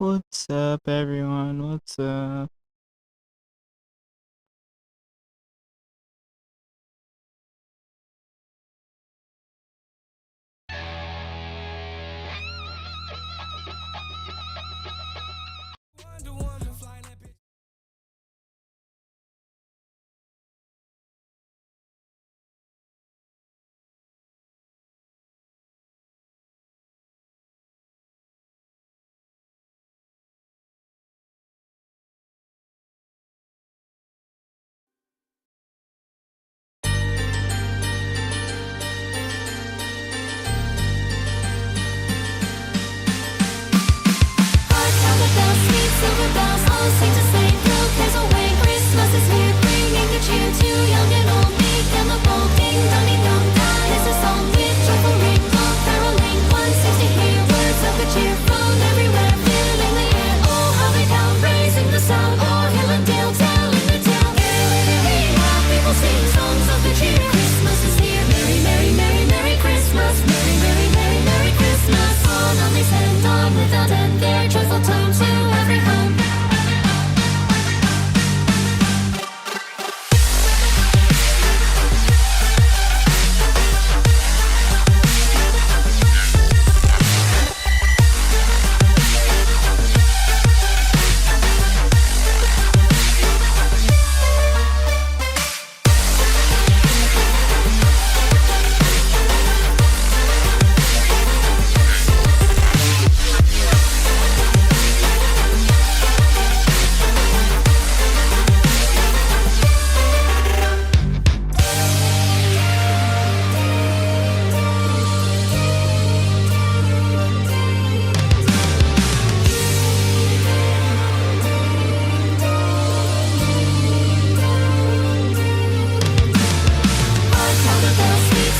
What's up, everyone? What's up? Silver bells all sing to say, throw cares away. Christmas is here, bringing good cheer to young and old, meek and the bold. Ding dong ding dong, that is a song with joyful ring. All caroling, one seems to hear words of good cheer from everywhere, filling the air. Oh, how they count, raising the sound, o'er hill and dale, telling the tale. Merry, happy, people sing songs of good cheer. Christmas is here, merry, merry, merry, merry Christmas. Merry, merry, merry, merry Christmas. On they send on without end their joyful tone to every home.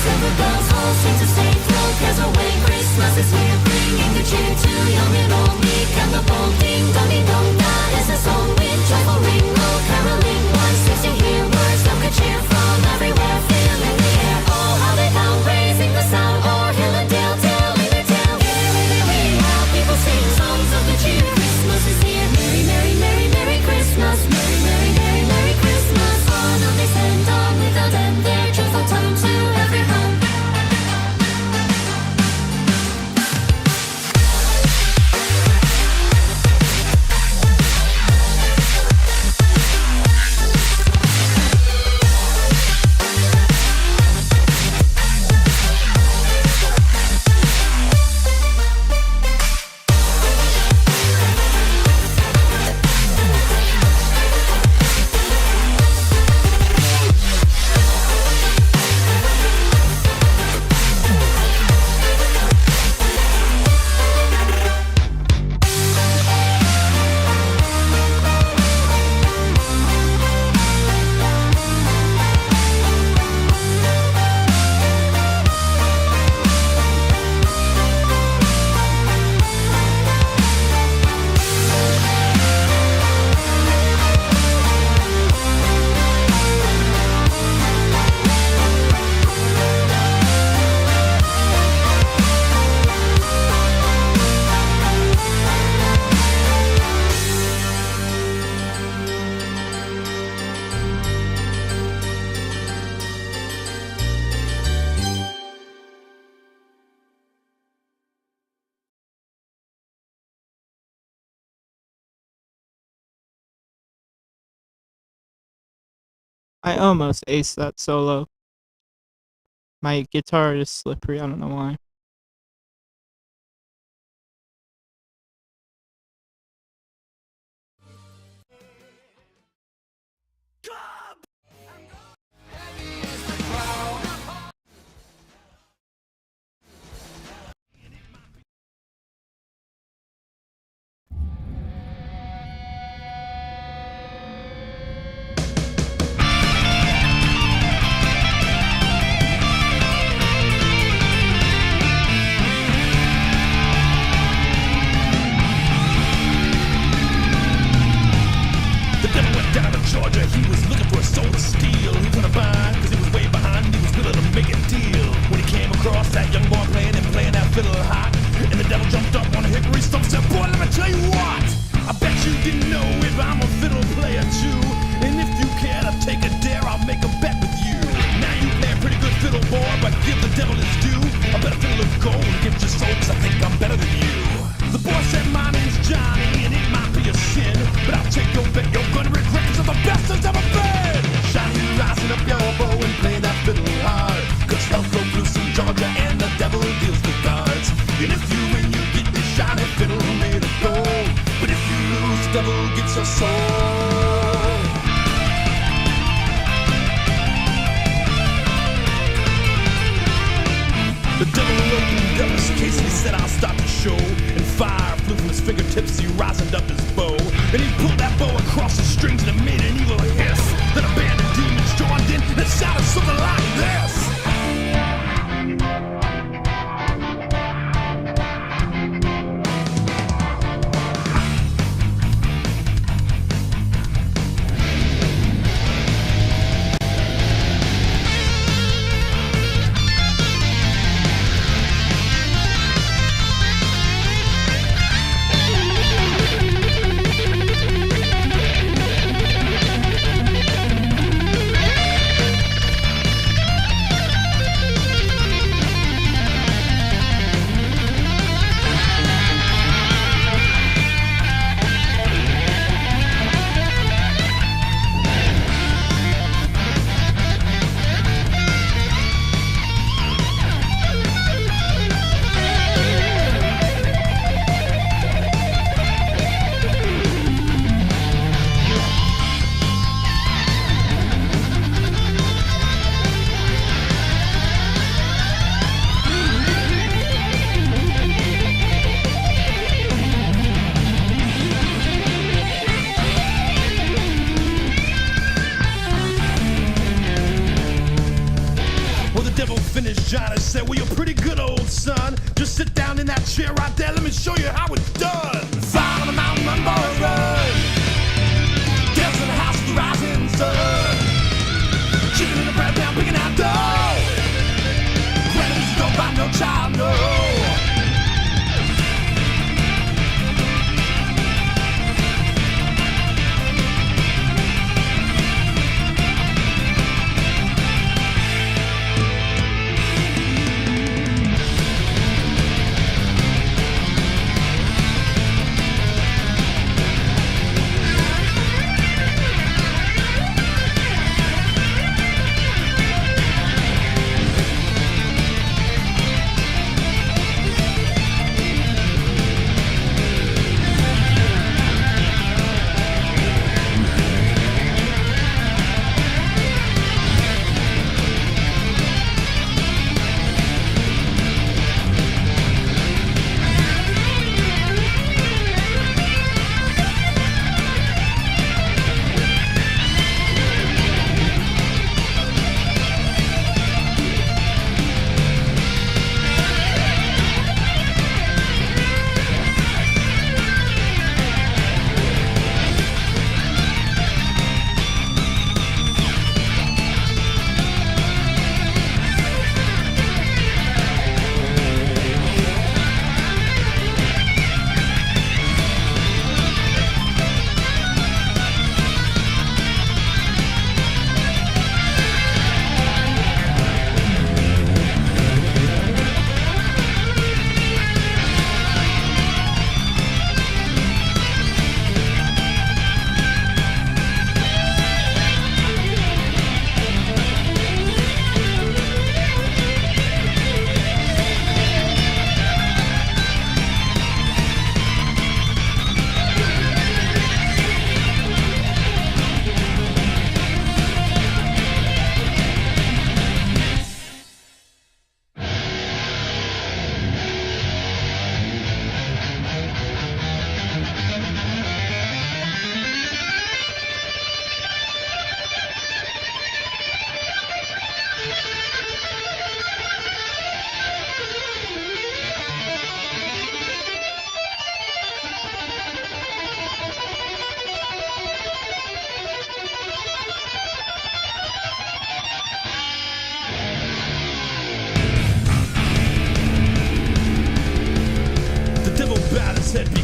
Silver bells all sing to say, throw cares away. Christmas is here, bringing good cheer to young and old, meek and the bold. Ding dong ding dong, that is a song with joyful ring. Oh, caroling, one seems to hear words of good cheer from everywhere, filling the air. Oh, how they pound, raising the sound, o'er hill and dale, telling their tale. Merry, how people sing songs of good cheer. Christmas is here, merry, merry, merry, merry Christmas. Merry, merry, merry, merry Christmas. On they send on without end their joyful tone to every home. I almost aced that solo. My guitar is slippery, I don't know why. soul. The devil awoke in the devil's case and he said, I'll stop the show. And fire flew from his fingertips as he rosined up his bow. And he pulled that bow across the strings and it made an evil hiss. Then a band of demons joined in and it sounded something like this. Johnny said, well, you're pretty good, old son. Just sit down in that chair right there. Let me show you how it's done. Fire on the mountain, run, boys, run. Dance in the house with the rising sun. Chicken in the bread down, picking out dough. Granny's don't buy no child, no.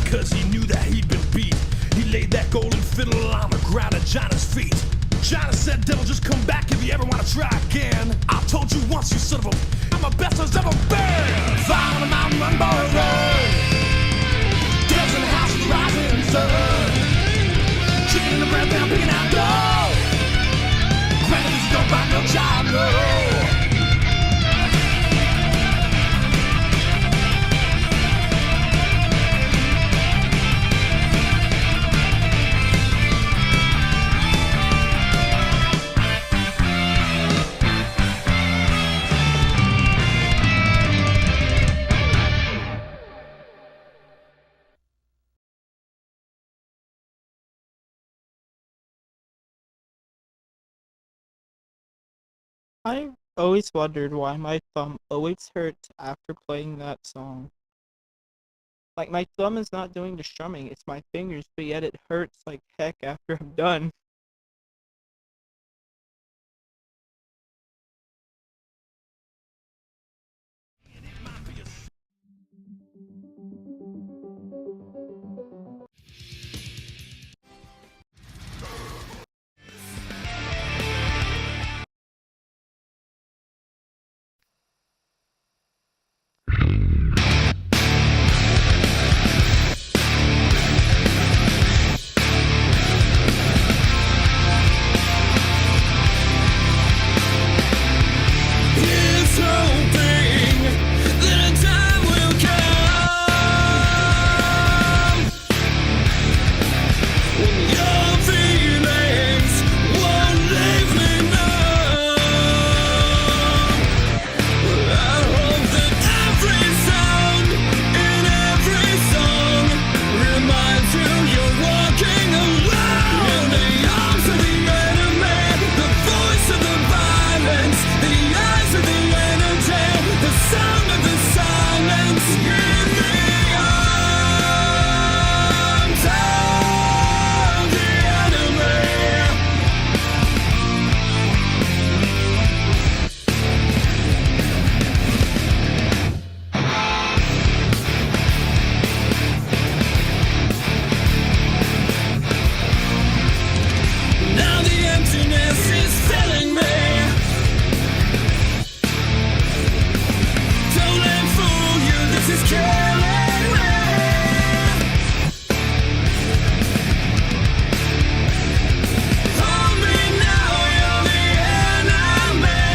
Because he knew that he'd been beat. He laid that golden fiddle on the ground at Johnny's feet. Johnny said, devil, just come back if you ever want to try again. I told you once, you son of a... I'm the best there's ever been. Fire on the mountain, run, boys, run. Devil's in the house with the rising sun. Chicken in the bread pan, picking out dough. Granny's don't buy no child, no. I've always wondered why my thumb always hurts after playing that song. Like, my thumb is not doing the strumming, it's my fingers, but yet it hurts like heck after I'm done. Here's hoping that a time will come when your feelings won't leave me numb. I hope that every sound in every song reminds you you're walking alone in the arms of the enemy, the voice of the violence, the eyes of the energy, the sound of the silence in the arms of the enemy. Now the emptiness is filling me. Don't let 'em fool you, this is killing me. Hold me now, you're the enemy.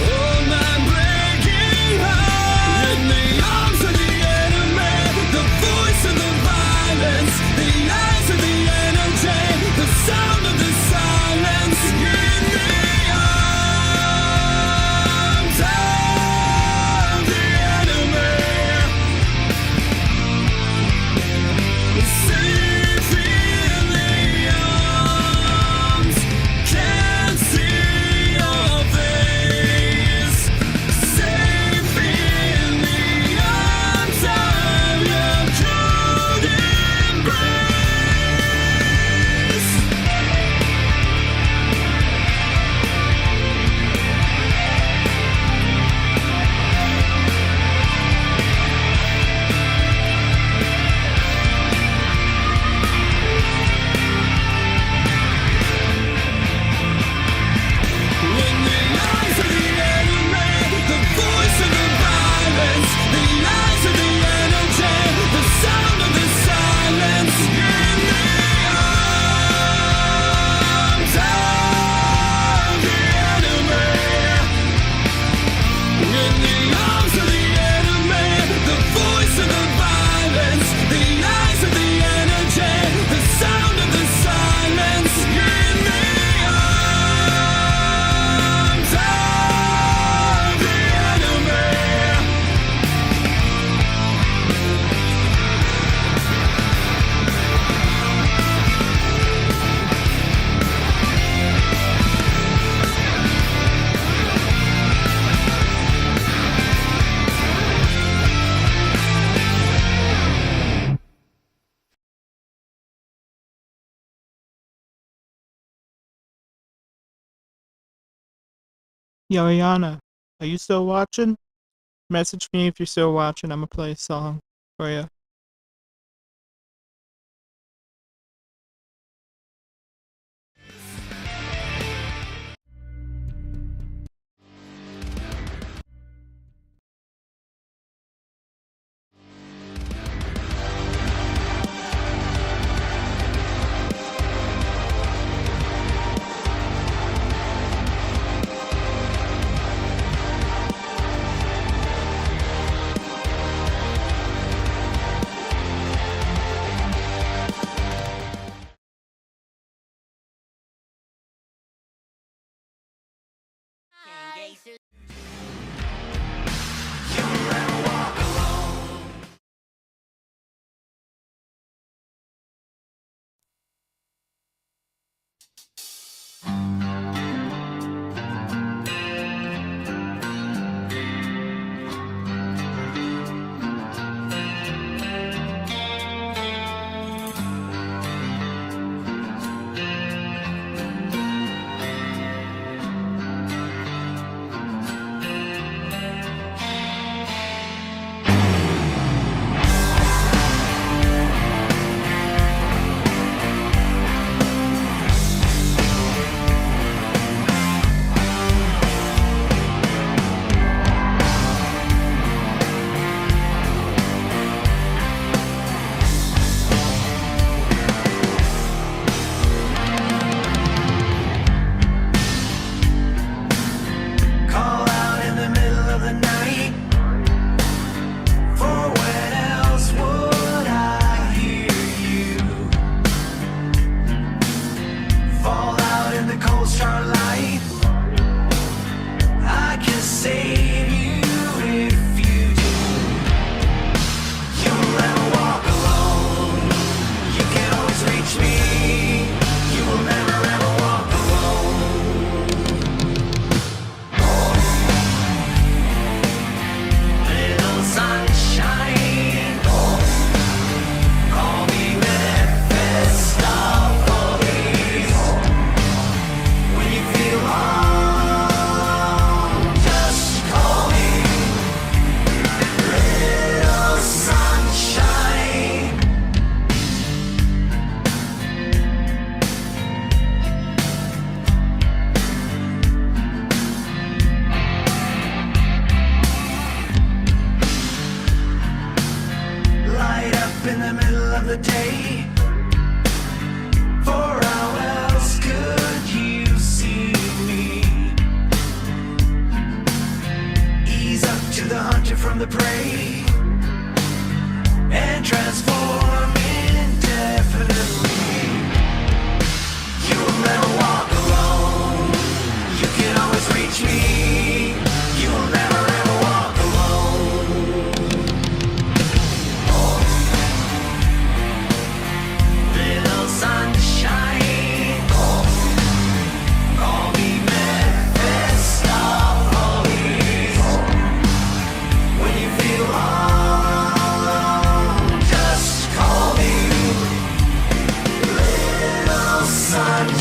Hold my breaking heart in the arms of the enemy, the voice of the violence, the eyes of the energy, the sound of the silence in the arms of the enemy. Safe in the arms, can't see your face. Safe in the arms of your cold embrace. In the eyes of the enemy, the voice of the violence, the eyes of the energy, the sound of the silence in the arms of the enemy. In the arms of the enemy, the voice of the violence, the eyes of the energy, the sound of the silence in the arms of the enemy. Yo, Ayana, are you still watching? Message me if you're still watching. I'm gonna play a song for you. away and transform indefinitely. You will never walk alone. You can always reach me. You will never ever walk alone. Little sunshine, call me Mephistopheles. When you feel all alone, just call me Little Sunshine.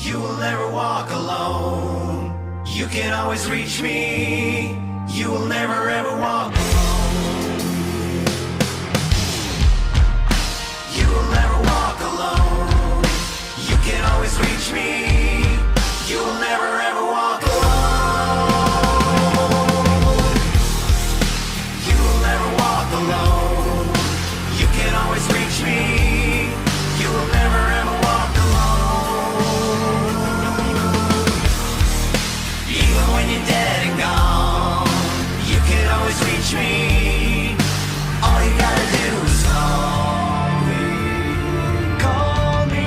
You will never walk alone. You can always reach me. You will never ever walk alone. You will never walk alone. You can always reach me. You will never ever walk alone. You will never walk alone. You can always reach me. You will never ever walk alone. Even when you're dead and gone, you can always reach me. All you gotta do is call me. Call me.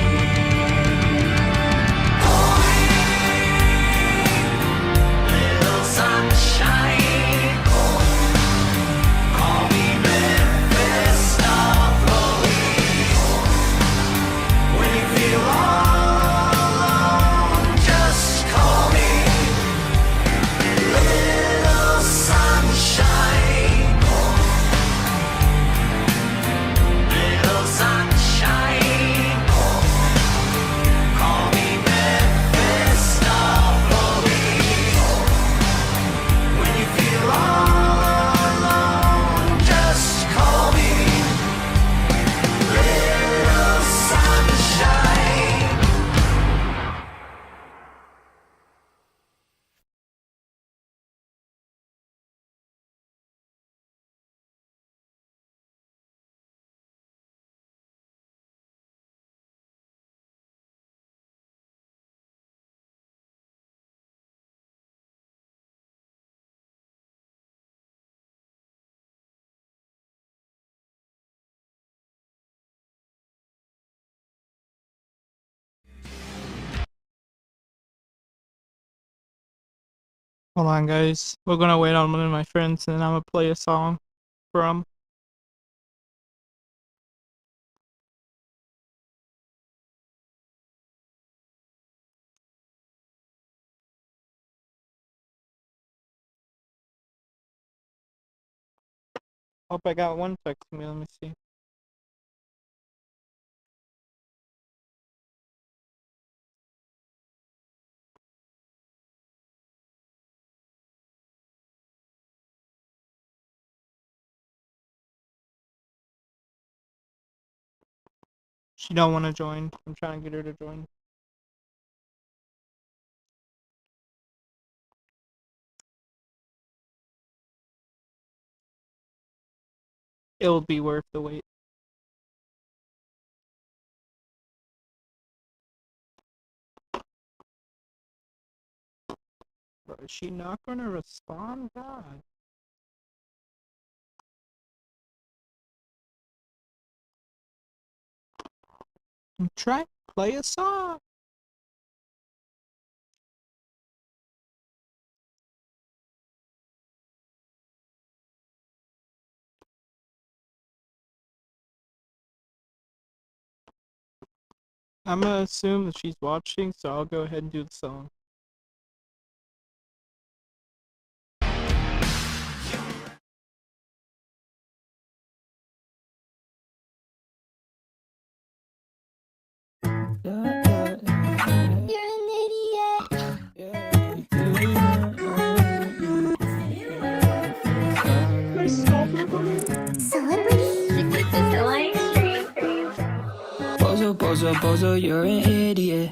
Call me. Little sunshine. Call me Mephistopheles. When you feel all alone, just call me Little Sunshine. Little sunshine, call me Mephistopheles. When you feel all alone, just call me Little Sunshine. Hold on, guys. We're gonna wait on one of my friends, and then I'm gonna play a song from. Hope I got one text me. Let me see. She don't want to join. I'm trying to get her to join. It'll be worth the wait. Bro, is she not gonna respond? God. I'm trying to play a song. I'm gonna assume that she's watching, so I'll go ahead and do the song. You're an idiot. Celebrity. Pose up on bozo, bozo, you're an idiot.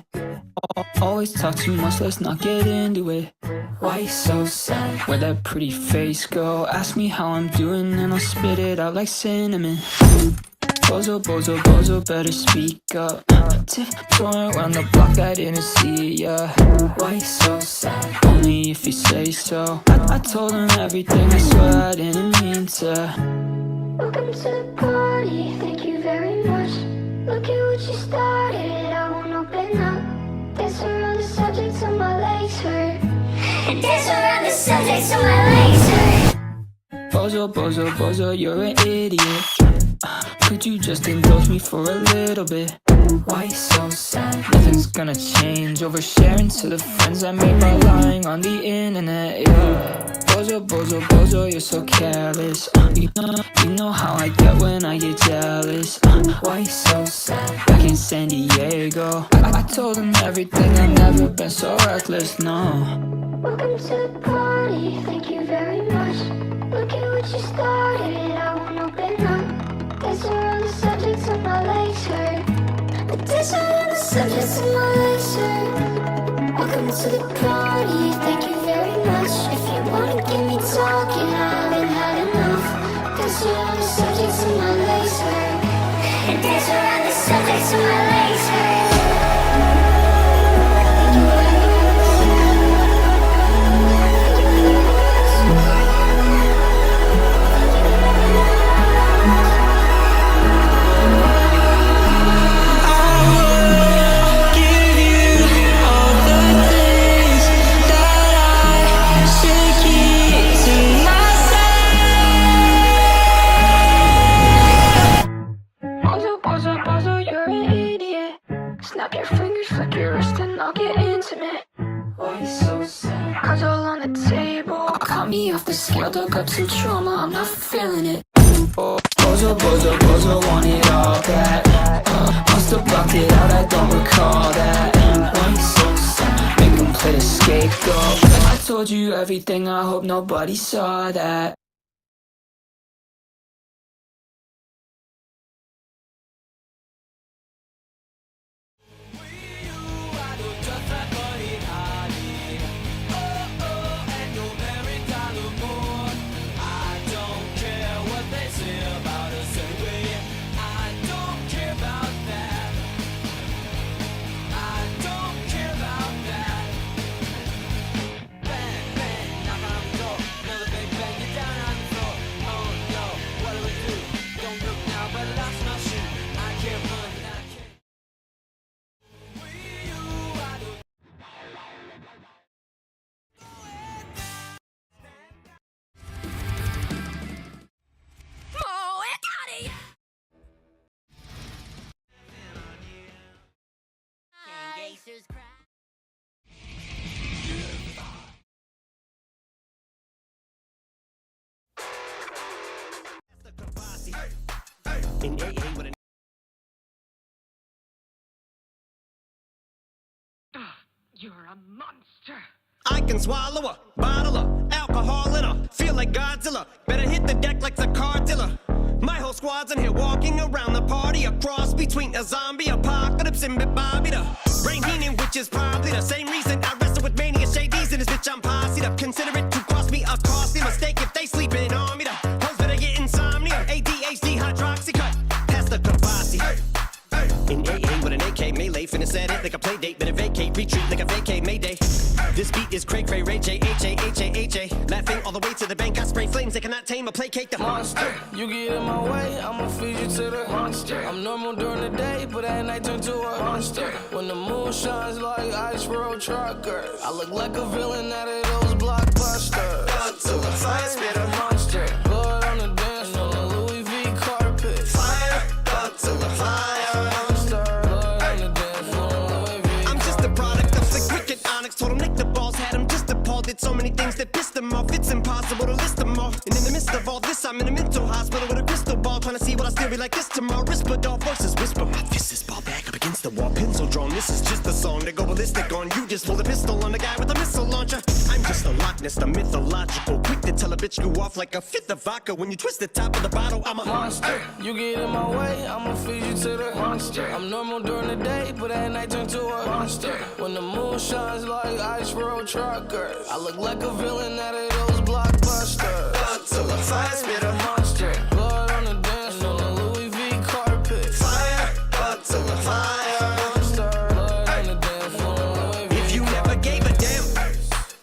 Always talk too much, let's not get into it. Why you so sad? Where'd that pretty face go? Ask me how I'm doing and I'll spit it out like cinnamon. Bozo, bozo, bozo, better speak up. Tiptoeing around the block, I didn't see ya. Why you so sad? Only if you say so. I told him everything, I swear I didn't mean to. Welcome to the party, thank you very much. Look at what you started, I won't open up. Dance around the subject till my legs hurt. Dance around the subject till my legs hurt. Bozo, bozo, bozo, you're an idiot. Could you just indulge me for a little bit? Why you so sad? Nothing's gonna change. Oversharing to the friends I made by lying on the internet, yeah. Bozo, bozo, bozo, you're so careless. You know how I get when I get jealous. Why you so sad? Back in San Diego, I told him everything, I've never been so reckless, no. Welcome to the party, thank you very much. Look at what you started, I won't open up. Dance around the subject till my legs hurt. Dance around the subject till my legs hurt. Welcome to the party, thank you very much. If you wanna get me talking, I haven't had enough. Dance around the subject till my legs hurt. Dance around the subject till my legs hurt. Thank you very much. Snap your fingers, flick your wrist, and I'll get intimate. Why you so sad? Cards all on the table. Caught me off the scale, dug up some trauma, I'm not feeling it. Bozo, bozo, bozo, want it all back. Must have blocked it out, I don't recall that. Why you so sad? Make him play the scapegoat. I told you everything, I hope nobody saw that. You're a monster. I can swallow a bottle of alcohol in her. Feel like Godzilla. Better hit the deck like the car dealer. My whole squad's in here walking around the party. A cross between a zombie apocalypse and Bobby the brain meaning, which is probably the same reason I wrestle with mania shadies in this bitch. I'm posseed up. Consider it to cost me a costly mistake if they sleeping on me. The hoes better get insomnia. ADHD hydroxy cut. Pass the Kavasi. In AA with an AK melee, finna set it like a play date. Better vacate, retreat like a vacate Mayday. This beat is cray cray, Ray J, H-A. Laughing all the way to the bank, I spray flames, they cannot tame or placate the monster. You get in my way, I'ma feed you to the monster. I'm normal during the day, but at night turn to a monster. When the moon shines like ice road truckers, I look like a villain out of those blockbusters. Gun to the fire, spit a monster. Blood on the dance floor, the Louis V carpet. Fire, gun to the fire. So many things that pissed them off, it's impossible to list them all. And in the midst of all this, I'm in a mental hospital with a crystal ball, trying to see what But I still be like this to my wrist, but all voices whisper. My fist is ball back up against the wall, pencil drawn. This is just a song to go ballistic on. You just pull the pistol on the guy with the missile launcher. I'm just a Loch Ness, the mythological. Quick to tell a bitch you off like a fifth of vodka. When you twist the top of the bottle, I'm a Monster, you get in my way, I'ma feed you to the monster. I'm normal during the day, but at night turn to a monster. When the moon shines like ice road truckers, I look like a villain out of those blockbusters. till the fire spit a Monster, blood on the dance floor, the Louis V carpet. fire, up till the fire. Monster, blood on the dance floor, Louis V If you never gave a damn,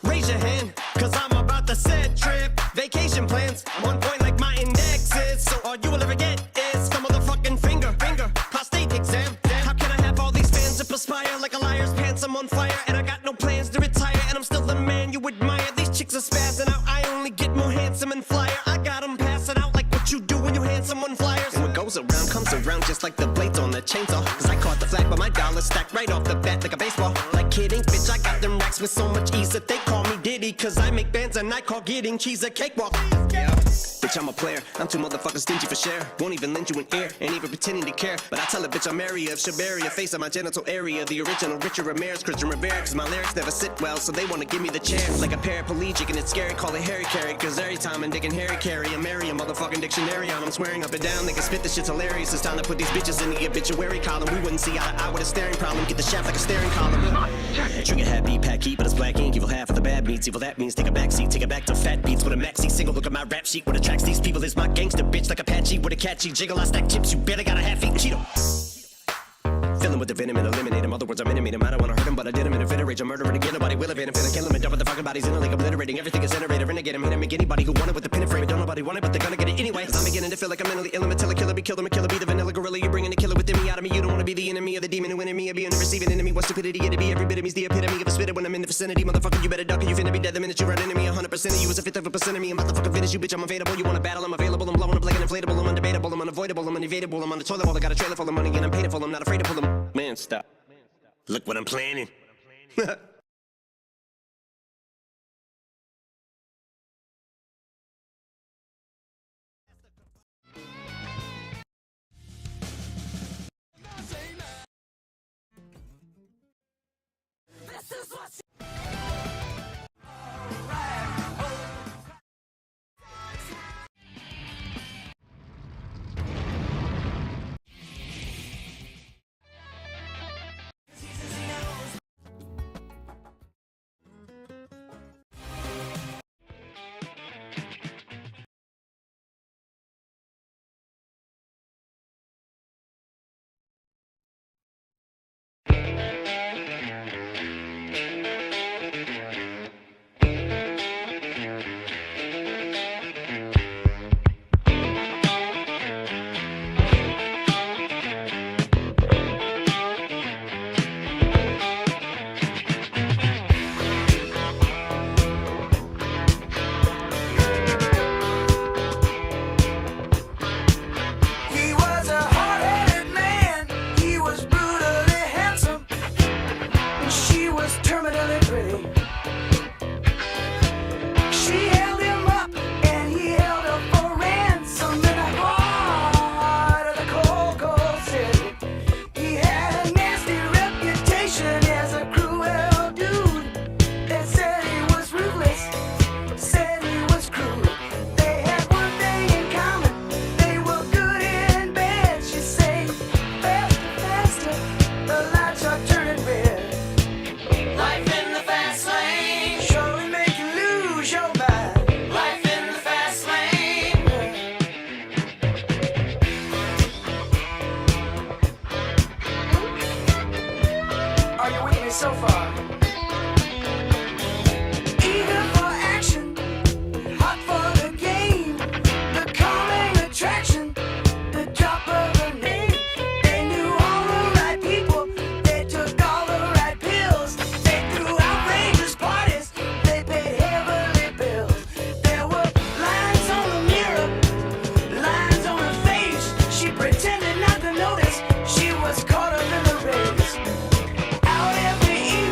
raise your hand, cause I'm about to set trip. Vacation plans, on point like my index is. So all you will ever get is the motherfucking finger. Prostate exam. How can I have all these fans that perspire like a liar's pants? I'm on fire and I got no plans to retire. And I'm still the man you admire. These chicks are spazzing out. I only get more handsome and flyer. I got them passing out like what you do when you hand someone flyers. And what goes around comes around just like the blades on the chainsaw. Cause I caught the flag, but my dollar stacked right off the bat like a baseball. Like kidding, bitch, I got them racks with so much ease that they call me Diddy. Cause I make bands and I call getting cheese a cakewalk. Yeah, bitch, I'm a player. I'm too motherfucking stingy for share. Won't even lend you an ear, ain't even pretending to care. But I tell a bitch I'm area of Shabaria, face of my genital area. The original Richard Ramirez, Christian Rivera. Cause my lyrics never sit well, so they wanna give me the chair. Like a paraplegic and it's scary, call it Harry Carry. Cause every time I'm digging Harry Carry, I'm marry a motherfucking dictionary on. I'm swearing up and down, they can spit this shit's hilarious. It's time to put these bitches in the obituary column. We wouldn't see eye to eye with a staring problem. Get the shaft like a staring column. Trigger happy, pack heat, but it's black ink. Evil half of the bad meats. Evil that means take a backseat, take it back to fat beats with a maxi single. Look at my rap sheet. What attracts these people is my gangster bitch like Apache with a catchy jiggle. I stack chips, you better got a half-eaten Cheeto. Fill him with the venom and eliminate him. Other words, I'm intimate him. I don't wanna hurt him, but I did him in a fit of rage. I'm murdering again. Nobody will evade him. Finna kill him and dump the fucking bodies in a lake, obliterating everything is generated. Renegade him, hit him, make anybody who want it with the pin and frame. Don't nobody want it, but they're gonna get it anyway. Cause I'm beginning to feel like I'm mentally ill. I'm a killer, be killed. I'm a killer, be the vanilla gorilla. You're bringing the killer within me out of me. You don't wanna be the enemy of the demon who enemy of being the receiving enemy. What stupidity it'd be. Every bit of me's the epitome of a spitter when I'm in the vicinity. Motherfucker, you better duck or you finna be dead the minute you run into me. 100% of you is a fifth of a percent of me. I'm about to fucking finish you, bitch. I'm available. You wanna battle? I'm available. I'm blowing up like an inflatable. I'm undebatable. I'm unavoidable. I'm unevadable. I'm on the toilet bowl. I got a trailer full of money and I'm paid it full. I'm not afraid to pull them. Man, stop. Look what I'm planning. He was a hard-headed man. He was brutally handsome. She was terminally pretty. She held him up and he held her for ransom in the heart of the cold, cold city. He had a nasty reputation as a cruel dude. They said he was ruthless, said he was cruel. They had one thing in common. They were good and bad. She said, faster, faster, the lights are turning red. Life in the fast lane surely make you lose your mind. Life in the fast lane. Are you with me so far? Eager for action, hot for the game, the calming attraction, the drop of a name. They knew all the right people, they took all the right pills, they threw outrageous parties, they paid heavily bills. There were lines on the mirror, lines on her face. She pretended not to notice, she was caught up in the race. Out every evening.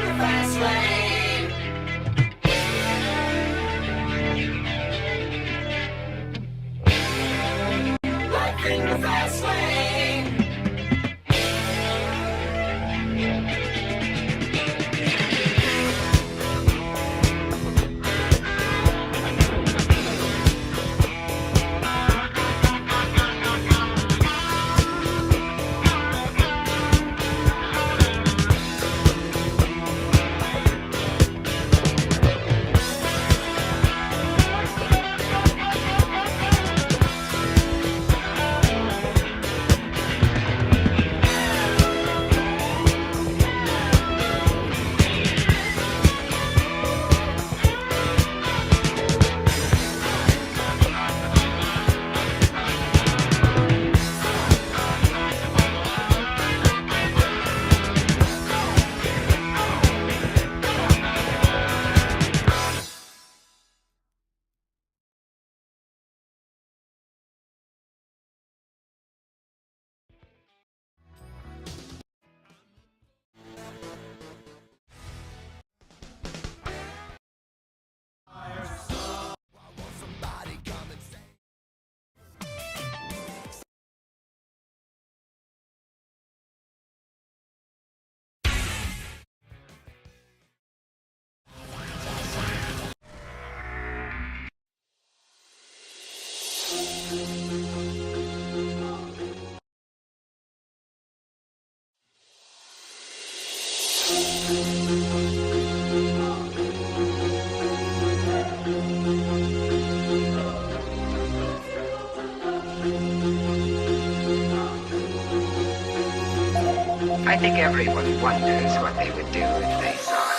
the fast lane. Life in the fast lane. I think everyone wonders what they would do if they saw a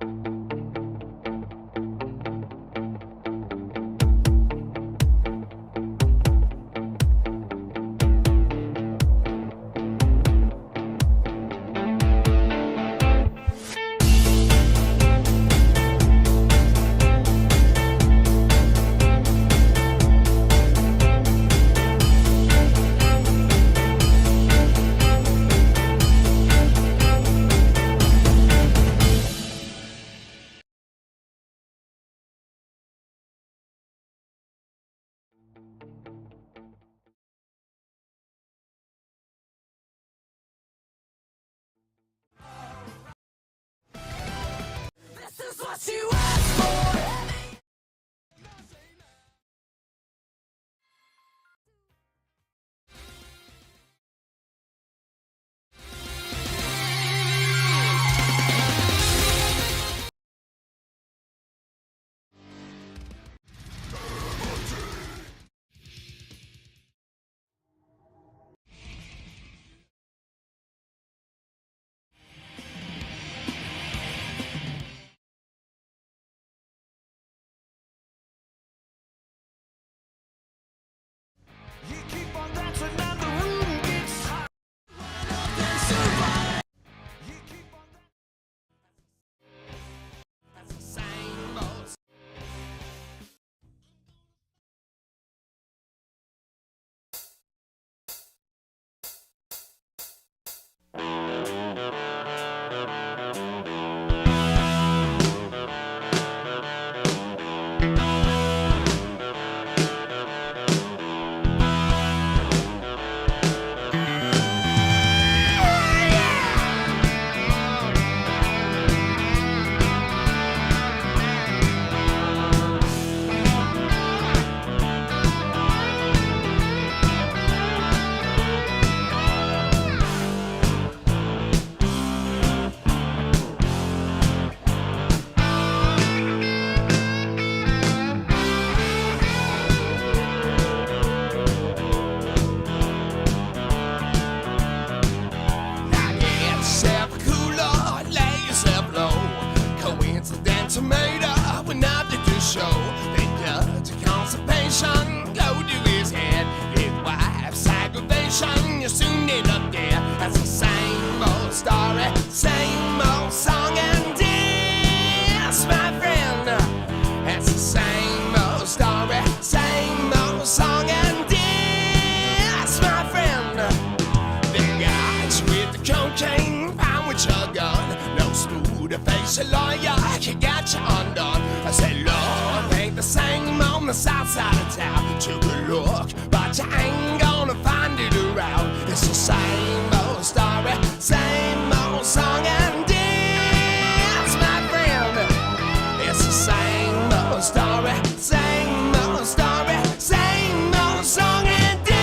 This is what you asked for. You keep on dancing and the room gets hot. You keep on That's the same old. Now get yourself a cooler, lay yourself low. Coincidence tomato with nothing to show. They judge constipation, go to his head. His wife's aggravation, you soon end up dead. That's the same old story, same old song and dance, my friend. That's the same old story, same old song and dance, my friend. The guys with the cocaine, found with your gun. No smooth face a lawyer can get you undone. I said, Lord, ain't the same on the south side of town. Took a look, but you ain't gonna find it around. It's the same old story, same old song and dance, my friend. It's the same old story, same old story, same old song and dance.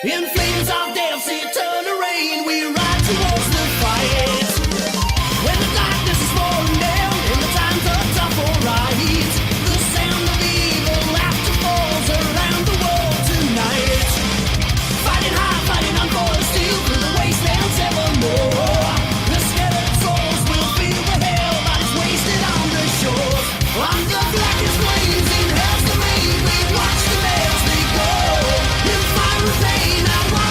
In flames of death's eternal rain, we ride towards the fight. When the darkness is falling down and the times are tough or right, the sound of evil laughter falls around the world tonight. Fighting hard, fighting on for the steel through the wastelands evermore. The scattered souls will feel the hell bodies wasted on the shores. On the blackest flames in hell's domain, we watch the nails they go. In fire and pain, I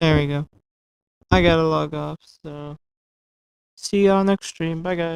There we go. I gotta log off, so see y'all next stream. Bye, guys.